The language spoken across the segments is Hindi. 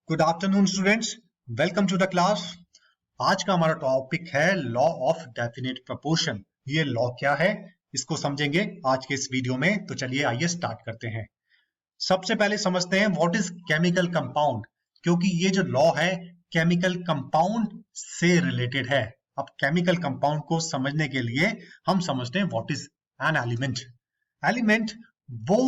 Good afternoon students, welcome to the class. आज का हमारा टॉपिक है लॉ ऑफ डेफिनेट प्रोपोर्शन। ये लॉ क्या है इसको समझेंगे आज के इस वीडियो में। तो चलिए आइए स्टार्ट करते हैं। सबसे पहले समझते हैं व्हाट इज केमिकल कंपाउंड, क्योंकि ये जो लॉ है केमिकल कंपाउंड से रिलेटेड है। अब केमिकल कंपाउंड को समझने के लिए हम समझते हैं what is an element. Element वो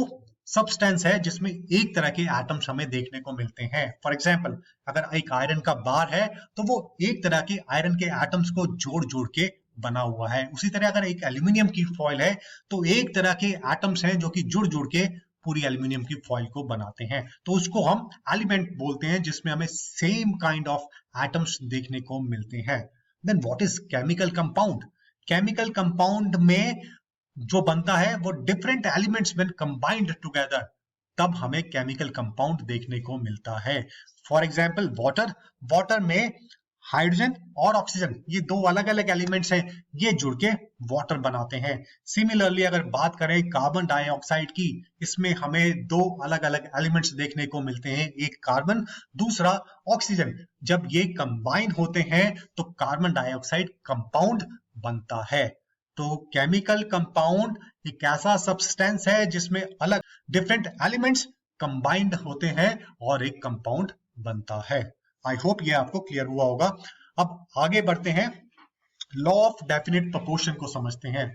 सब्सटेंस है जिसमें एक तरह के एटम्स हमें देखने को मिलते हैं। फॉर एग्जाम्पल, अगर एक आयरन का बार है तो वो एक तरह के आयरन के एटम्स को जोड़ जोड़ के बना हुआ है। उसी तरह अगर एक एल्यूमिनियम की फॉइल है तो एक तरह के एटम्स हैं जो कि जुड़ जुड़ के पूरी एल्यूमिनियम की फॉइल को बनाते हैं। तो उसको हम एलिमेंट बोलते हैं जिसमें हमें सेम काइंड ऑफ एटम्स देखने को मिलते हैं। Then what is chemical compound? Chemical compound में जो बनता है वो different elements when combined together, तब हमें केमिकल कंपाउंड देखने को मिलता है। फॉर एग्जांपल वाटर, वाटर में हाइड्रोजन और ऑक्सीजन ये दो अलग अलग एलिमेंट्स हैं, ये जुड़ के वाटर बनाते हैं। सिमिलरली अगर बात करें कार्बन डाइऑक्साइड की, इसमें हमें दो अलग अलग एलिमेंट्स देखने को मिलते हैं, एक कार्बन दूसरा ऑक्सीजन। जब ये कंबाइन होते हैं तो कार्बन डाइऑक्साइड कंपाउंड बनता है। तो केमिकल कंपाउंड एक ऐसा सब्सटेंस है जिसमें अलग डिफरेंट एलिमेंट्स कंबाइंड होते हैं और एक कंपाउंड बनता है। आई होप ये आपको क्लियर हुआ होगा। अब आगे बढ़ते हैं, लॉ ऑफ डेफिनेट प्रोपोर्शन को समझते हैं।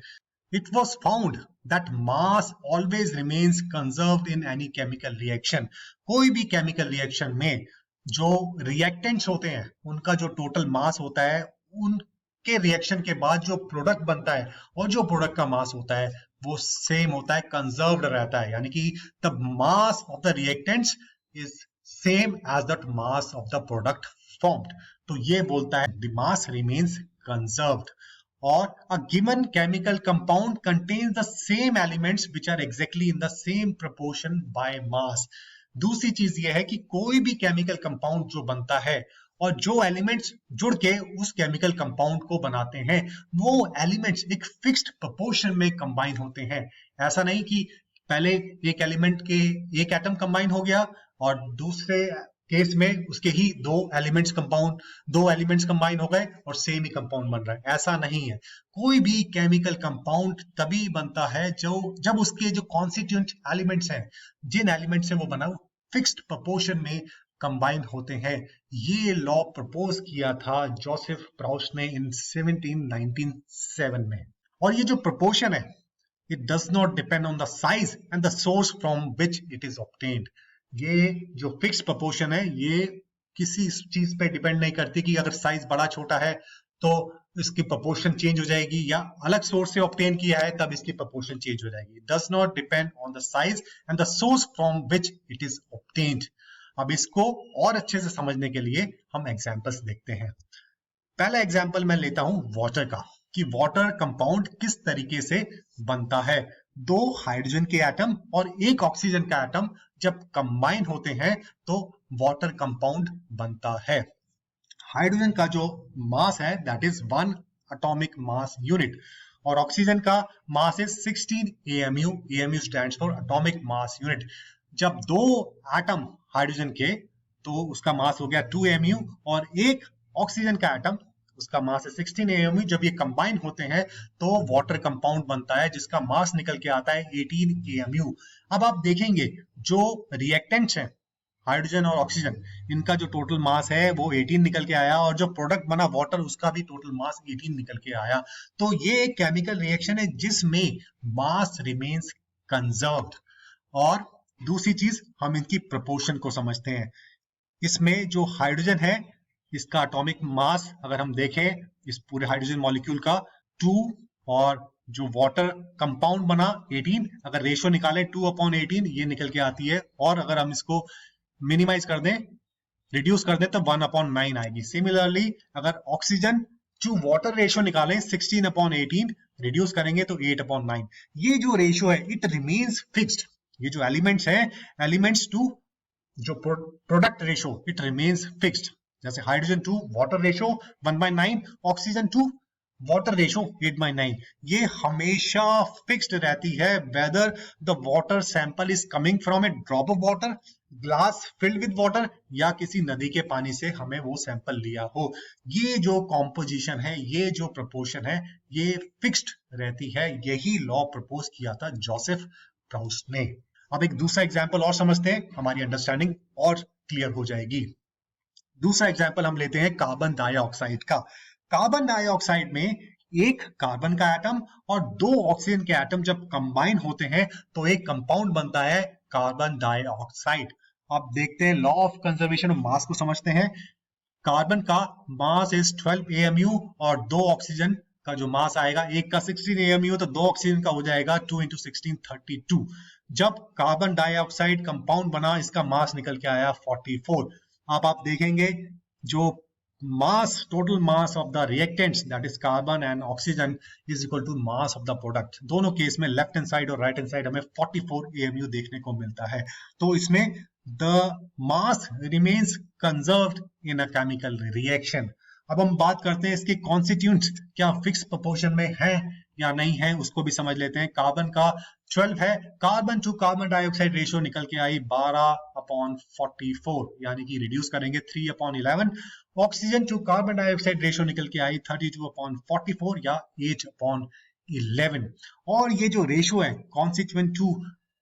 It was found that mass always remains conserved in any chemical reaction. कोई भी केमिकल रिएक्शन में जो रिएक्टेंट्स होते हैं उनका जो टोटल मास होता है, उन के रिएक्शन के बाद जो प्रोडक्ट बनता है और जो प्रोडक्ट का मास होता है वो सेम होता है, कंजर्व्ड रहता है। यानी कि the mass of the reactants is same as the mass of the product formed. तो ये बोलता है द मास रिमेन्स कंजर्व्ड। और a given chemical compound contains the same elements which are exactly in the same proportion by mass. दूसरी चीज ये है कि कोई भी केमिकल कंपाउंड जो बनता है और जो एलिमेंट्स जुड़ के उस केमिकल कंपाउंड को बनाते हैं वो एलिमेंट्स एक फिक्स्ड प्रोपोर्शन में कंबाइन होते हैं। ऐसा नहीं कि पहले एक एलिमेंट के एक एटम कंबाइन हो गया और दूसरे केस में उसके ही दो एलिमेंट्स कंबाइन हो गए और सेम ही कंपाउंड बन रहा है। ऐसा नहीं है। कोई भी केमिकल कंपाउंड तभी बनता है जब उसके जो कॉन्स्टिट्यूएंट एलिमेंट्स हैं, जिन एलिमेंट से वो बना वो फिक्स्ड प्रोपोर्शन में कंबाइन होते हैं। ये लॉ प्रपोज किया था जोसेफ प्राउस ने इन 1797 में। और ये जो प्रोपोर्शन है, it does not depend on the size and the source from which it is obtained. ये जो फिक्स प्रोपोर्शन है ये किसी चीज पे डिपेंड नहीं करती कि अगर साइज बड़ा छोटा है तो इसकी प्रोपोर्शन चेंज हो जाएगी, या अलग सोर्स से ऑब्टेन किया है तब इसकी प्रोपोर्शन चेंज हो जाएगी। Does not depend on the size and the source from which it is obtained. अब इसको और अच्छे से समझने के लिए हम एग्जांपल्स देखते हैं। पहला एग्जांपल मैं लेता हूं वाटर का, कि वाटर कंपाउंड किस तरीके से बनता है। दो हाइड्रोजन के एटम और एक ऑक्सीजन का एटम जब कंबाइन होते हैं तो वाटर कंपाउंड बनता है। हाइड्रोजन का जो मास है that is 1 atomic mass unit और ऑक्सीजन का mass is 16 AMU। AMU stands for atomic mass unit. जब दो एटम हाइड्रोजन के, तो उसका मास हो गया 2 AMU और एक ऑक्सीजन का एटम उसका मास है 16 AMU। जब ये कंबाइन होते हैं तो वाटर कंपाउंड बनता है जिसका मास निकल के आता है 18 AMU। अब आप देखेंगे जो रिएक्टेंट्स हैं हाइड्रोजन और ऑक्सीजन, इनका जो टोटल मास है वो 18 निकल के आया और जो प्रोडक्ट बना वाटर उसका भी टोटल मास 18 निकल के आया। तो ये एक केमिकल रिएक्शन है जिसमें मास रिमेन्स कंजर्व्ड। और दूसरी चीज हम इनकी प्रोपोर्शन को समझते हैं। इसमें जो हाइड्रोजन है इसका एटॉमिक मास अगर हम देखें इस पूरे हाइड्रोजन मॉलिक्यूल का 2, और जो वाटर कंपाउंड बना 18, अगर रेशियो निकालें 2/18 ये निकल के आती है। और अगर हम इसको मिनिमाइज कर दें, रिड्यूस कर दें तो 1/9 आएगी। सिमिलरली अगर ऑक्सीजन टू वाटर रेशियो निकालें 16/18, रिड्यूस करेंगे तो 8/9। ये जो रेशियो है इट रिमेन्स फिक्स्ड। ये जो एलिमेंट्स है, एलिमेंट्स टू जो product ratio it remains fixed. जैसे hydrogen to water ratio 1/9, oxygen to water ratio 8/9, ये हमेशा फिक्स्ड रहती है। Whether the water sample is coming from a drop of water glass filled with water या किसी नदी के पानी से हमें वो सैंपल लिया हो, ये जो कॉम्पोजिशन है, ये जो प्रपोर्शन है, ये फिक्स्ड रहती है। यही लॉ प्रपोज किया था जोसेफ प्राउस्ट ने। अब एक दूसरा एग्जांपल और समझते हैं, हमारी अंडरस्टैंडिंग और क्लियर हो जाएगी। दूसरा एग्जांपल हम लेते हैं कार्बन डाइऑक्साइड का। कार्बन डाइऑक्साइड में एक कार्बन का एटम और दो ऑक्सीजन के एटम जब कंबाइन होते हैं तो एक कंपाउंड बनता है कार्बन डाइऑक्साइड। अब देखते हैं law of conservation of mass को समझते हैं। कार्बन का मास इज 12 AMU और दो ऑक्सीजन का जो मास आएगा, एक का 16 AMU तो दो ऑक्सीजन का हो जाएगा 2 × 16 32। जब कार्बन डाइऑक्साइड कंपाउंड बना, इसका मास निकल के आया 44। अब आप देखेंगे जो mass, total mass of the reactants, that is carbon and oxygen, is equal to mass of the product। दोनों केस में लेफ्ट हैंड साइड और राइट हैंड साइड हमें 44 AMU देखने को मिलता है। तो इसमें the mass remains conserved in a chemical reaction। अब हम बात करते हैं इसके कॉन्स्टिट्यूएंट्स क्या फिक्स प्रोपोर्शन में है या नहीं है, उसको भी समझ लेते हैं। कार्बन का 12 है, carbon to carbon dioxide ratio निकल के आई 12/44, यानी कि रिड्यूस करेंगे 3/11। Oxygen to carbon dioxide ratio निकल के आई 32/44 या 8/11। और ये जो रेशियो है कॉन्स्टिट्यूएंट टू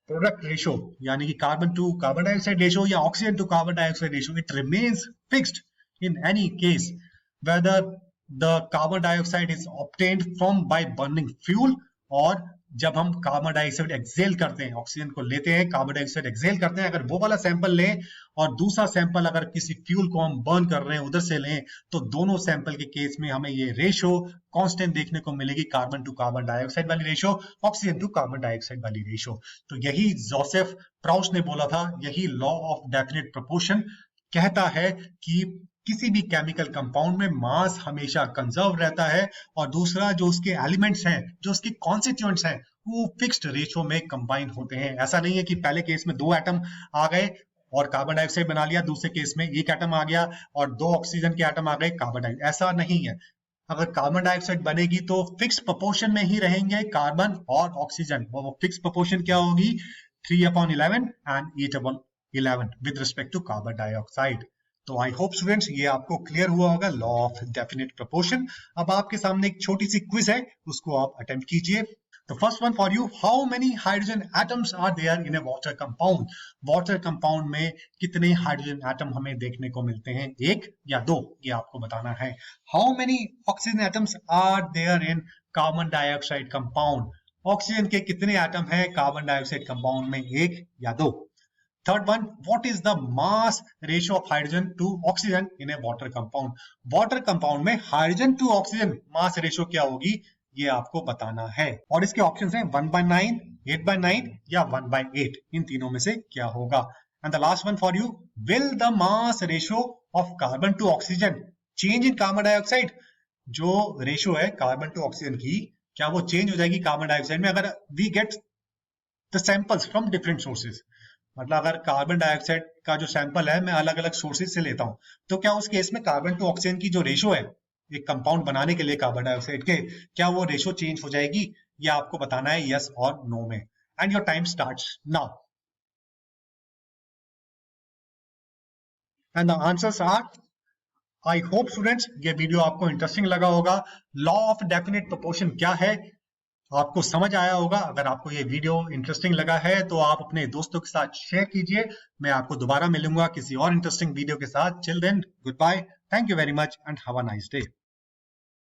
प्रोडक्ट रेशियो, यानी कि carbon to carbon dioxide ratio या oxygen to carbon dioxide ratio, it remains fixed in any case whether the carbon dioxide is obtained from by burning fuel, और जब हम कार्बन डाइऑक्साइड एक्सेल करते हैं, ऑक्सीजन को लेते हैं, कार्बन डाइऑक्साइड एक्सेल करते हैं, अगर वो वाला सैंपल लें और दूसरा सैंपल अगर किसी फ्यूल को हम बर्न कर रहे हैं उधर से लें, तो दोनों सैंपल के केस में हमें ये रेशियो कांस्टेंट देखने को मिलेगी, कार्बन टू कार्बन डाइऑक्साइड वाली ratio, oxygen to carbon dioxide वाली रेशियो। तो यही जोसेफ प्राउस्ट ने बोला था, यही लॉ ऑफ डेफिनेट प्रोपोर्शन कहता है कि किसी भी केमिकल कंपाउंड में मास हमेशा कंजर्व रहता है और दूसरा जो उसके एलिमेंट्स हैं, जो उसके कॉन्स्टिट्यूएंट्स हैं, वो फिक्स्ड रेशियो में कंबाइन होते हैं। ऐसा नहीं है कि पहले केस में दो एटम आ गए और कार्बन डाइऑक्साइड बना लिया, दूसरे केस में एक एटम आ गया और दो ऑक्सीजन के एटम आ गए कार्बन डाइऑक्साइड, ऐसा नहीं है। अगर कार्बन डाइऑक्साइड बनेगी तो फिक्स प्रोपोर्शन में ही रहेंगे कार्बन और ऑक्सीजन। वो फिक्स प्रोपोर्शन क्या होगी, 3/11 and 8/11 with respect to carbon dioxide. तो आई होप स्टूडेंट्स ये आपको क्लियर हुआ होगा लॉ ऑफ डेफिनेट प्रोपोर्शन। अब आपके सामने एक छोटी सी क्विज है, उसको आप अटेम्प्ट कीजिए। The first one for you, how many hydrogen atoms are there in a water compound? Water compound में कितने हाइड्रोजन एटम हमें देखने को मिलते हैं, एक या दो, ये आपको बताना है। How many oxygen atoms are there in carbon dioxide compound? Oxygen के कितने एटम हैं कार्बन डाइऑक्साइड कंपाउंड में, एक या दो। Third one, what is the mass ratio of hydrogen to oxygen in a water compound? Water compound में hydrogen to oxygen mass ratio क्या होगी, ये आपको बताना है। और इसके ऑप्शंस हैं 1/9, 8/9 या 1/8, इन तीनों में से क्या होगा। And the last one for you, will the mass ratio of carbon to oxygen change in carbon dioxide? जो रेशियो है कार्बन टू ऑक्सीजन की, क्या वो चेंज हो जाएगी कार्बन डाइऑक्साइड में अगर we get the samples from different sources? मतलब अगर कार्बन डाइऑक्साइड का जो सैंपल है मैं अलग अलग सोर्सेज से लेता हूं, तो क्या उस केस में कार्बन टू ऑक्सीजन की जो रेशियो है एक कंपाउंड बनाने के लिए कार्बन डाइऑक्साइड के, क्या वो रेशियो चेंज हो जाएगी? ये आपको बताना है यस और नो में। And your time starts now. And the answers are, I hope students ये वीडियो आपको इंटरेस्टिंग लगा होगा। लॉ ऑफ डेफिनेट प्रोपोर्शन क्या है आपको समझ आया होगा। अगर आपको ये वीडियो इंटरेस्टिंग लगा है तो आप अपने दोस्तों के साथ शेयर कीजिए। मैं आपको दोबारा मिलूंगा किसी और इंटरेस्टिंग वीडियो के साथ। Till then, goodbye, thank you very much and have a nice day.